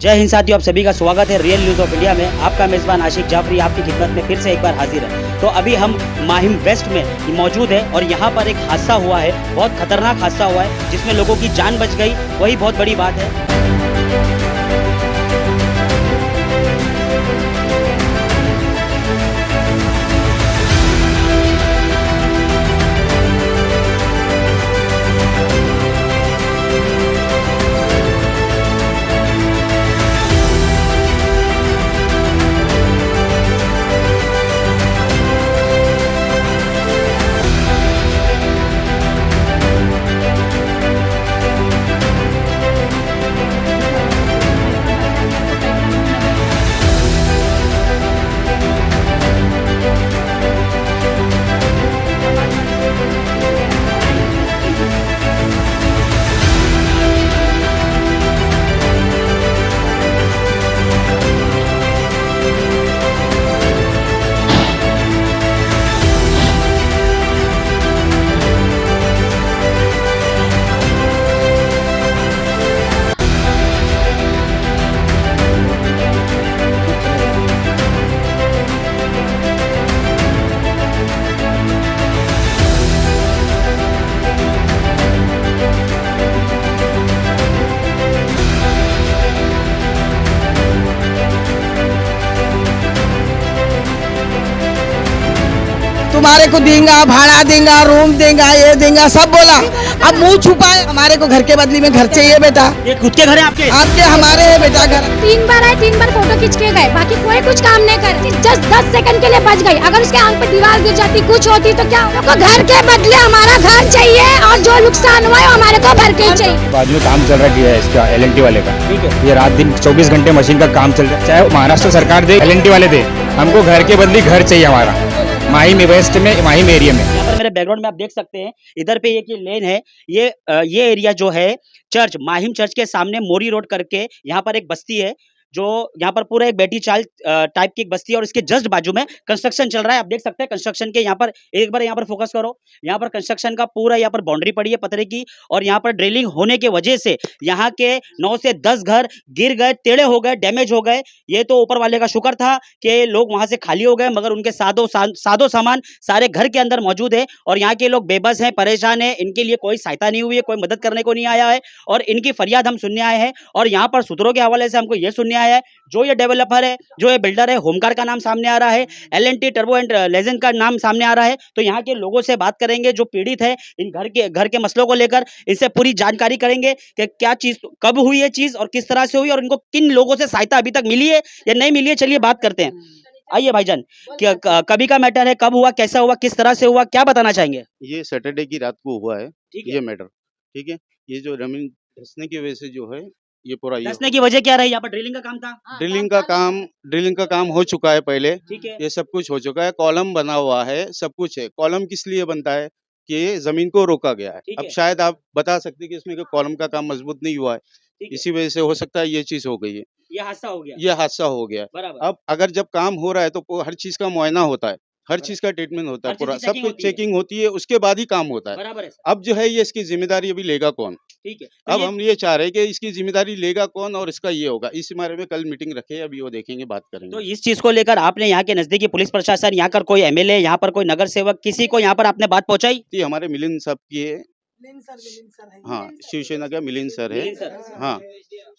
जय हिंद साथियों, आप सभी का स्वागत है रियल न्यूज़ ऑफ इंडिया में। आपका मेज़बान आशिक जाफरी आपकी खिदमत में फिर से एक बार हाजिर है। तो अभी हम माहिम वेस्ट में मौजूद है और यहाँ पर एक हादसा हुआ है, बहुत खतरनाक हादसा हुआ है जिसमें लोगों की जान बच गई, वही बहुत बड़ी बात है। तुम्हारे को देंगा, भाड़ा देंगा, रूम देंगा, ये देंगा, सब बोला। अब मुंह छुपाए, हमारे को घर के बदली में घर चाहिए बेटा। ये खुद के घर है आपके? आपके हमारे है बेटा घर। 3 बार आए, 3 बार फोटो खींच के गए, बाकी कोई कुछ काम नहीं कर। जस्ट 10 सेकंड के लिए बच गई। अगर उसके आंख पे दीवार गिर जाती, कुछ होती तो क्या? तो घर के बदले हमारा घर चाहिए और जो नुकसान हुआ है हमारे को भर के चाहिए। बाजू में काम चल रहा है इसका LNT वाले का, ठीक है। ये रात दिन 24 घंटे मशीन का काम चल रहा है। चाहे महाराष्ट्र सरकार दे, LNT वाले दे, हमको घर के बदले घर चाहिए हमारा। माहिम वेस्ट में, माहिम एरिया में। यहाँ पर मेरे बैकग्राउंड में आप देख सकते हैं, इधर पे एक ये लेन है, ये एरिया जो है चर्च, माहिम चर्च के सामने मोरी रोड करके यहाँ पर एक बस्ती है, जो यहाँ पर पूरा एक बेटी चाल टाइप की एक बस्ती है और इसके जस्ट बाजू में कंस्ट्रक्शन चल रहा है। आप देख सकते हैं कंस्ट्रक्शन के यहाँ पर एक बार यहाँ पर फोकस करो, यहाँ पर कंस्ट्रक्शन का पूरा यहाँ पर बाउंड्री पड़ी है पतरे की, और यहाँ पर ड्रिलिंग होने के वजह से यहाँ के 9 से 10 घर गिर गए, टेढ़े हो गए, डैमेज हो गए। ये तो ऊपर वाले का शुक्र था कि लोग वहां से खाली हो गए, मगर उनके सादो सामान सारे घर के अंदर मौजूद है और यहाँ के लोग बेबस हैं, परेशान हैं। इनके लिए कोई सहायता नहीं हुई है, कोई मदद करने को नहीं आया है और इनकी फरियाद हम सुनने आए हैं। और यहाँ पर सूत्रों के हवाले से हमको ये सुनने आया है, जो ये डेवलपर है, जो ये बिल्डर है, होमकार का नाम सामने आ रहा है, LNT टर्बो एंड लेजेंड का नाम सामने आ रहा है। तो यहाँ के लोगों से बात करेंगे जो पीड़ित है इन घर के मसलों को लेकर, इनसे पूरी जानकारी करेंगे कि क्या चीज, कब हुई ये चीज और किस तरह से हुई और इनको किन लोगों से सहायता अभी तक मिली है या नहीं मिली है। चलिए बात करते हैं। आइए भाईजान, कभी का मैटर है, कब हुआ, कैसा हुआ, किस तरह से हुआ, क्या बताना चाहेंगे? ये सैटरडे की रात को हुआ है, ठीक है। ये मैटर। ठीक है, ये जो जमीन धंसने की वजह से जो है ये पूरा ये धंसने की वजह क्या रही? यहाँ पर ड्रिलिंग का काम था। ड्रिलिंग का काम हो चुका है पहले। ठीक है। ये सब कुछ हो चुका है, कॉलम बना हुआ है, सब कुछ है। कॉलम किस लिए बनता है कि जमीन को रोका गया है। ठीक अब है। शायद आप बता सकते हैं कि इसमें कॉलम का काम मजबूत नहीं हुआ है, ठीक है। इसी वजह से हो सकता है ये चीज हो गई है, ये हादसा हो गया। ये हादसा हो गया। बराबर। अब अगर जब काम हो रहा है तो हर चीज का मुआयना होता है, हर चीज का ट्रीटमेंट होता है, हर चीज पूरा की सब checking कुछ होती है। चेकिंग होती है, उसके बाद ही काम होता है। बराबर है सर। अब जो है ये इसकी जिम्मेदारी अभी लेगा कौन? ठीक है। तो अब ये हम ये चाह रहे हैं कि इसकी जिम्मेदारी लेगा कौन और इसका ये होगा। इस बारे में कल मीटिंग रखे, अभी वो देखेंगे, बात तो करेंगे। इस चीज को लेकर आपने यहाँ के नजदीकी पुलिस प्रशासन, यहाँ का कोई MLA, यहाँ पर कोई नगर सेवक, किसी को यहाँ पर आपने बात पहुंचाई? ये हमारे मिलिंद साहब की है, हाँ, शिवसेना का मिलिंद सर है, मिलिंद सर। हाँ,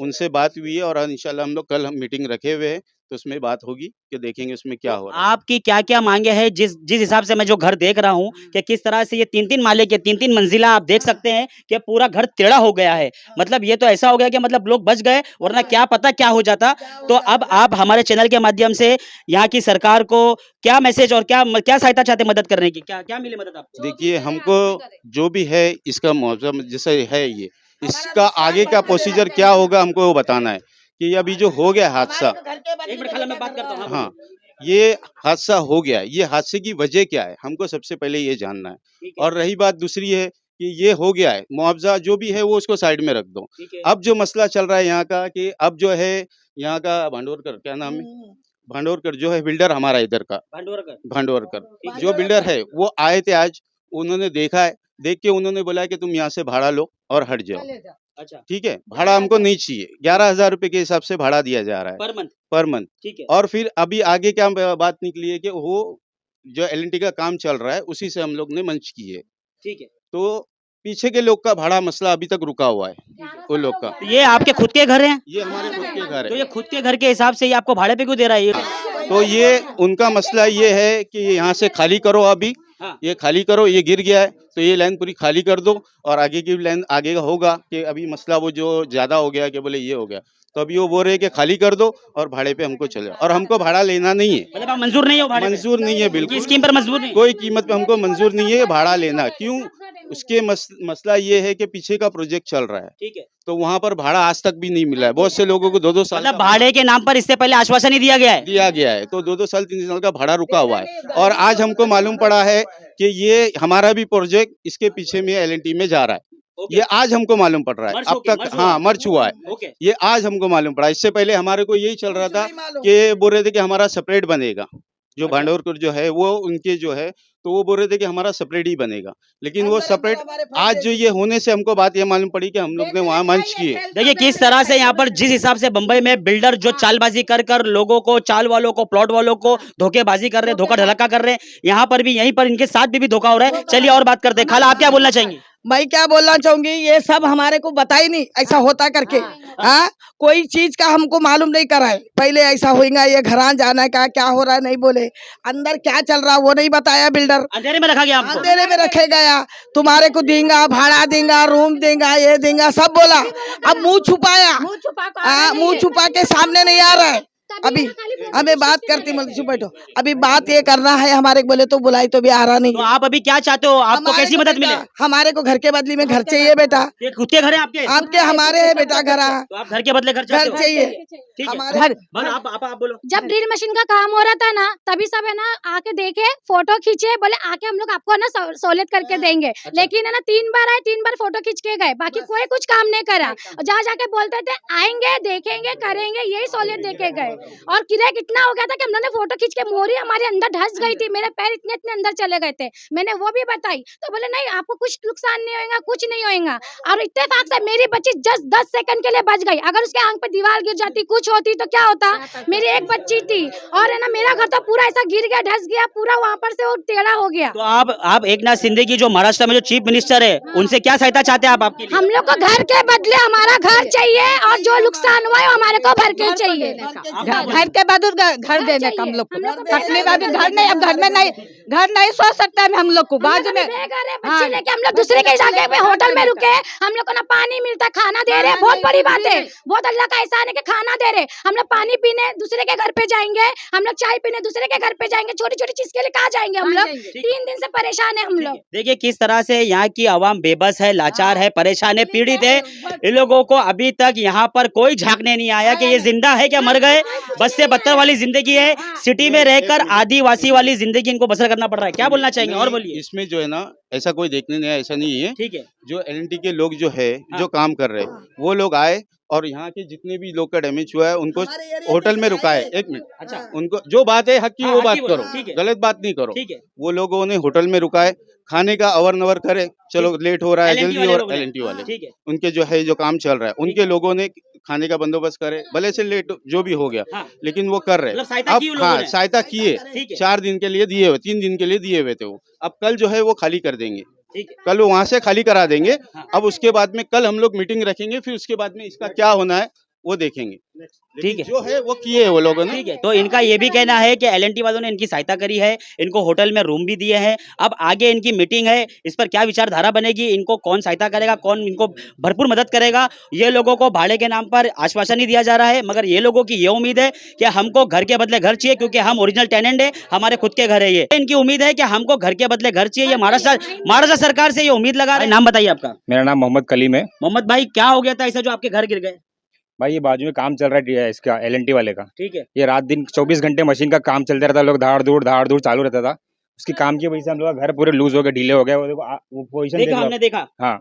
उनसे बात हुई है और इंशाल्लाह हम लोग कल हम मीटिंग रखे हुए हैं, तो उसमें बात होगी कि देखेंगे उसमें क्या हो रहा है। आपकी क्या क्या मांगे हैं? जिस हिसाब से मैं जो घर देख रहा हूँ कि किस तरह से ये 3-3 माले के 3-3 मंजिला, आप देख सकते हैं कि पूरा घर टेढ़ा हो गया है। मतलब ये तो ऐसा हो गया कि मतलब लोग बच गए, वरना क्या पता क्या हो जाता। तो अब आप हमारे चैनल के माध्यम से यहाँ की सरकार को क्या मैसेज और क्या सहायता चाहते हैं मदद करने की? क्या क्या मिले मदद आपको? देखिए, हमको जो भी है इसका मौसम जैसे है ये, इसका आगे का प्रोसीजर क्या होगा हमको वो बताना है कि अभी जो हो गया हादसा, एक मिनट खाला, मैं बात करता हूँ। हाँ, ये हादसा हो गया, ये हादसे की वजह क्या है हमको सबसे पहले ये जानना है। ठीक है। और रही बात दूसरी है कि ये हो गया है, मुआवजा जो भी है वो उसको साइड में रख दो। ठीक है। अब जो मसला चल रहा है यहाँ का कि अब जो है यहाँ का भांडोरकर, क्या नाम है, भांडोरकर जो है बिल्डर हमारा इधर का, भांडोरकर जो बिल्डर है वो आए थे आज, उन्होंने देखा है, देख के उन्होंने बोला कि तुम यहाँ से भाड़ा लो और हट जाओ। अच्छा, ठीक है, भाड़ा हमको नहीं चाहिए। 11,000 रुपए के हिसाब से भाड़ा दिया जा रहा है पर मंथ, पर मंथ। ठीक है, और फिर अभी आगे क्या बात निकली है कि वो जो एल का काम चल रहा है उसी से हम लोग ने मंच की है। ठीक है। तो पीछे के लोग का भाड़ा मसला अभी तक रुका हुआ है वो लोग का। तो ये आपके खुद के घर हैं? ये हमारे खुद के घर तो है। ये खुद के घर के हिसाब से ये आपको भाड़े पे क्यों दे रहा है ये? तो ये उनका मसला ये है कि यहाँ से खाली करो अभी, हाँ। ये खाली करो, ये गिर गया है तो ये लाइन पूरी खाली कर दो और आगे की लाइन आगे का होगा कि अभी मसला वो जो ज्यादा हो गया कि बोले ये हो गया, तो अभी वो बोल रहे हैं कि खाली कर दो और भाड़े पे हमको चले, और हमको भाड़ा लेना नहीं है, मतलब आप मंजूर नहीं हो भाड़े पे? मंजूर नहीं है की बिल्कुल, स्कीम पर मंजूर नहीं? कोई कीमत पे हमको मंजूर नहीं है भाड़ा लेना। क्यों? उसके मसला ये है कि पीछे का प्रोजेक्ट चल रहा है ठीक है, तो वहाँ पर भाड़ा आज तक भी नहीं मिला है। बहुत से लोगों को 2-2 साल मतलब का भाड़े के नाम पर इससे पहले आश्वासन ही दिया गया है। दिया गया है, तो 2-2 साल 3 साल का भाड़ा रुका हुआ है। और आज हमको मालूम पड़ा है कि ये हमारा भी प्रोजेक्ट इसके पीछे में एल में जा रहा है। ओके, ये आज हमको मालूम पड़ रहा है। मर्ज अब होके, तक मर्ज हुआ हाँ है। मर्ज हुआ है, ओके, ये आज हमको मालूम पड़ा। इससे पहले हमारे को यही चल रहा था कि बोल रहे थे कि हमारा सेपरेट बनेगा, जो अच्छा। भांडोरकर जो है वो उनके जो है, तो वो बोल रहे थे कि हमारा सेपरेट ही बनेगा, लेकिन वो सेपरेट आज जो ये होने से हमको बात ये मालूम पड़ी कि हम लोग ने वहाँ मंच किए। देखिए किस तरह से यहाँ पर जिस हिसाब से बंबई में बिल्डर जो चालबाजी कर कर लोगों को, चाल वालों को, प्लॉट वालों को धोखेबाजी कर रहे हैं, धोखा धड़का कर रहे हैं, यहाँ पर भी यहीं पर इनके साथ भी धोखा हो रहा है। चलिए और बात करते हैं। खाला आप क्या बोलना चाहेंगी? मैं क्या बोलना चाहूंगी, ये सब हमारे को बता ही नहीं ऐसा होता करके। हाँ, कोई चीज का हमको मालूम नहीं कराए, पहले ऐसा होएगा, ये घरान जाना का क्या हो रहा है नहीं बोले, अंदर क्या चल रहा वो नहीं बताया बिल्डर, अंधेरे में रखा गया आपको? अंधेरे में रखे गया, तुम्हारे को देंगा, भाड़ा देंगा, रूम देंगा, ये देंगा, सब बोला। अब मुंह छुपाया, मुंह छुपा के सामने नहीं आ रहा है। अभी हमें बात करती मतलब बैठो, अभी बात ये करना है हमारे को, बोले तो बुलाई तो भी आ रहा नहीं। तो आप अभी क्या चाहते हो? आपको हमारे कैसी को मदद बेटा, मिले? हमारे को घर के बदले में घर चाहिए बेटा। ये खुद के घर है आपके? आपके हमारे है बेटा घर, तो आप घर के बदले घर चाहते घर हो? चाहिए ठीक है, हमारे घर बोलो आप बोलो। जब ड्रिल मशीन का काम हो रहा था ना, तभी सब है ना आके देखे, फोटो खींचे, बोले आके हम लोग आपको है ना सहूलियत करके देंगे। लेकिन है ना 3 बार आए, 3 बार फोटो खींच के गए, बाकी कोई कुछ काम नहीं करा। जहाँ जाके बोलते थे आएंगे, देखेंगे, करेंगे, यही सहूलियत देके गए। और किराया कितना हो गया था कि हम लोगों ने फोटो खींच के मोरी हमारे अंदर धंस गई थी, मेरे पैर इतने इतने अंदर चले गए थे, मैंने वो भी बताई। तो बोले नहीं आपको कुछ नुकसान नहीं होगा, कुछ नहीं होगा। और इत्तेफाक से मेरी बच्ची जस्ट 10 सेकंड के लिए बच गई, अगर उसके आंख पे दीवार गिर जाती, कुछ होती तो क्या होता। मेरी एक बच्ची थी और है ना मेरा घर तो पूरा ऐसा गिर गया, ढस गया पूरा, वहाँ पर से वो टेढ़ा हो गया। तो आप एकनाथ शिंदे की जो महाराष्ट्र में जो चीफ मिनिस्टर है, उनसे क्या सहायता चाहते हैं आप आपके लिए? हम लोग को घर के बदले हमारा घर चाहिए और जो नुकसान हुआ है वो हमारे को भर के चाहिए। घर के बदले घर देने का हम लोग को तकलीफ, अभी घर नहीं, अब घर नहीं सोच सकता है हम लोग को। बाजू में बच्चे लेके हम लोग दूसरे के जगह पे होटल में रुके, हम लोग को ना पानी मिलता, खाना दे रहे, बहुत बड़ी बात है, बहुत अल्लाह का एहसान है कि खाना दे रहे। हम लोग पानी पीने दूसरे के घर पे जाएंगे, हम लोग चाय पीने दूसरे के घर पे जाएंगे, छोटी छोटी चीज के लिए कहाँ जाएंगे हम लोग? 3 दिन से परेशान है हम लोग। देखिए किस तरह से यहाँ की आवाम बेबस है, लाचार है, परेशान है, पीड़ित है। इन लोगों को अभी तक यहाँ पर कोई झांकने नहीं आया कि ये जिंदा है क्या मर गए। बस से बदतर वाली जिंदगी है, सिटी में रहकर आदिवासी वाली जिंदगी इनको बसर करना पड़ रहा है। क्या बोलना चाहेंगे और बोलिए? इसमें जो है ना ऐसा कोई देखने नहीं आया, ऐसा नहीं है। ठीक है, जो एल के लोग जो है जो काम कर रहे हैं वो लोग आए और यहाँ के जितने भी लोग का डैमेज हुआ है उनको होटल में रुका है। 1 मिनट, अच्छा उनको जो बात है हक की हाँ, वो हक बात की बोलो, करो, ठीक है। गलत बात नहीं करो। ठीक है, वो लोगों ने होटल में रुका है, खाने का अवर नवर करे, चलो लेट हो रहा है LNT जल्दी, वाले और लोग हैं। एल वाले ठीक है, उनके जो है जो काम चल रहा है उनके लोगों ने खाने का बंदोबस्त करे, भले से लेट जो भी हो गया हाँ। लेकिन वो कर रहे मतलब हैं। सहायता अब की उन लोगों हाँ ने। सहायता किए, ठीक है, 4 दिन के लिए दिए हुए, 3 दिन के लिए दिए हुए थे वो। अब कल जो है वो खाली कर देंगे, ठीक है, कल वहां से खाली करा देंगे। हाँ। अब उसके बाद में कल हम लोग मीटिंग रखेंगे, फिर उसके बाद में इसका क्या होना है वो देखेंगे। ठीक है, जो है वो किए वो लोगों ने। ठीक है। तो इनका ये भी कहना है कि एल वालों ने इनकी सहायता करी है, इनको होटल में रूम भी दिए हैं। अब आगे इनकी मीटिंग है, इस पर क्या विचारधारा बनेगी, इनको कौन सहायता करेगा, कौन इनको भरपूर मदद करेगा। ये लोगों को भाड़े के नाम पर आश्वासन ही दिया जा रहा है, मगर ये लोगों की ये उम्मीद है कि हमको घर के बदले घर चाहिए, क्योंकि हम ओरिजिनल टेनेंट है, हमारे खुद के घर है। ये इनकी उम्मीद है कि हमको घर के बदले घर चाहिए। ये महाराष्ट्र सरकार से ये उम्मीद लगा रहे हैं। नाम बताइए आपका? मेरा नाम मोहम्मद कलीम है। मोहम्मद भाई, क्या हो गया था ऐसा जो आपके घर गिर गए? भाई ये बाजू में काम चल रहा है इसका एल वाले का। ठीक है, ये रात दिन 24 घंटे मशीन का काम चलता रहता, लोग धाड़ धूड़ चालू रहता था। उसकी काम की वजह से हम लोग का घर पूरे लूज हो गए, ढीले हो गए। वो पोजीशन देखा हमने देखा। हाँ,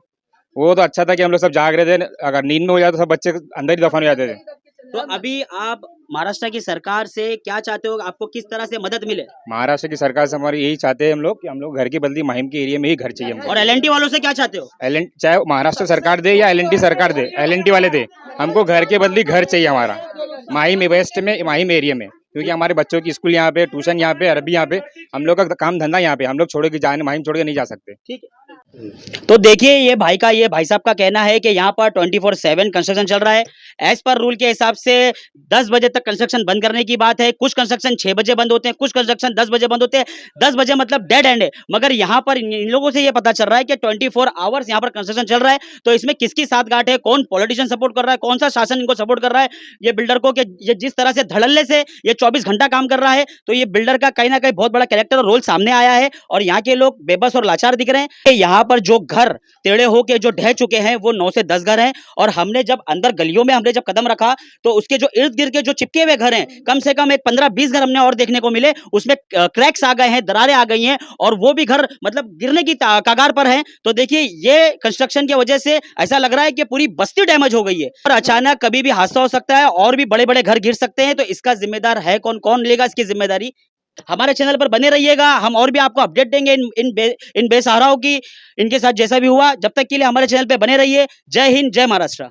वो तो अच्छा था कि हम लोग सब जाग रहे थे, अगर नींद में हो जाए तो सब बच्चे अंदर ही दफन हो जाते थे। तो अभी आप महाराष्ट्र की सरकार से क्या चाहते हो, आपको किस तरह से मदद मिले? महाराष्ट्र की सरकार से हमारी यही चाहते हैं हम लोग कि हम लोग घर की बदली माहिम के एरिया में ही घर चाहिए हमको। और एलएनटी वालों से क्या चाहते हो? चाहे महाराष्ट्र सरकार दे या एलएनटी सरकार दे, एलएनटी वाले दे, हमको घर के बदली घर चाहिए हमारा माहिम वेस्ट में, माहिम एरिया में, क्योंकि हमारे बच्चों की स्कूल यहाँ पे, ट्यूशन यहाँ पे, अरबी यहाँ पे, हम लोग का काम धंधा यहाँ पे, हम लोग छोड़ के जाने माहिम छोड़ के नहीं जा सकते। ठीक है। तो देखिए ये भाई साहब का कहना है कि यहाँ पर 24/7 कंस्ट्रक्शन चल रहा है। एज पर रूल के हिसाब से 10 बजे तक कंस्ट्रक्शन बंद करने की बात है। कुछ कंस्ट्रक्शन 6 बजे बंद होते हैं, कुछ कंस्ट्रक्शन 10 बजे बंद होते हैं। 10 बजे मतलब डेड एंड है। मगर यहाँ पर इन लोगों से ये पता चल रहा है कि 24 आवर्स यहाँ पर कंस्ट्रक्शन चल रहा है। तो इसमें किसकी साठगांठ है, कौन पॉलिटिशियन सपोर्ट कर रहा है, कौन सा शासन इनको सपोर्ट कर रहा है, ये बिल्डर को, कि ये जिस तरह से धड़ल्ले से ये 24 घंटा काम कर रहा है, तो ये बिल्डर का कहीं ना कहीं बहुत बड़ा कैरेक्टर और रोल सामने आया है। और यहाँ के लोग बेबस और लाचार दिख रहे हैं। यहाँ पर जो घर टेढ़े होके जो ढह चुके हैं वो 9 से 10 घर हैं। और हमने जब अंदर गलियों में हमने जब कदम रखा तो उसके जो इर्द गिर्द के जो चिपके हुए घर हैं, कम से कम एक 15-20 घर हमने और देखने को मिले। उसमें क्रैक्स आ गए हैं, दरारें आ गई हैं, और वो भी घर मतलब गिरने की कगार पर हैं। तो देखिए ये कंस्ट्रक्शन की वजह से ऐसा लग रहा है कि पूरी बस्ती डैमेज हो गई है और अचानक कभी भी हादसा हो सकता है और भी बड़े बड़े घर गिर सकते हैं। तो इसका जिम्मेदार है कौन, कौन लेगा इसकी जिम्मेदारी? हमारे चैनल पर बने रहिएगा, हम और भी आपको अपडेट देंगे इन बेसहाराओं की, इनके साथ जैसा भी हुआ। जब तक के लिए हमारे चैनल पे बने रहिए। जय हिंद, जय महाराष्ट्र।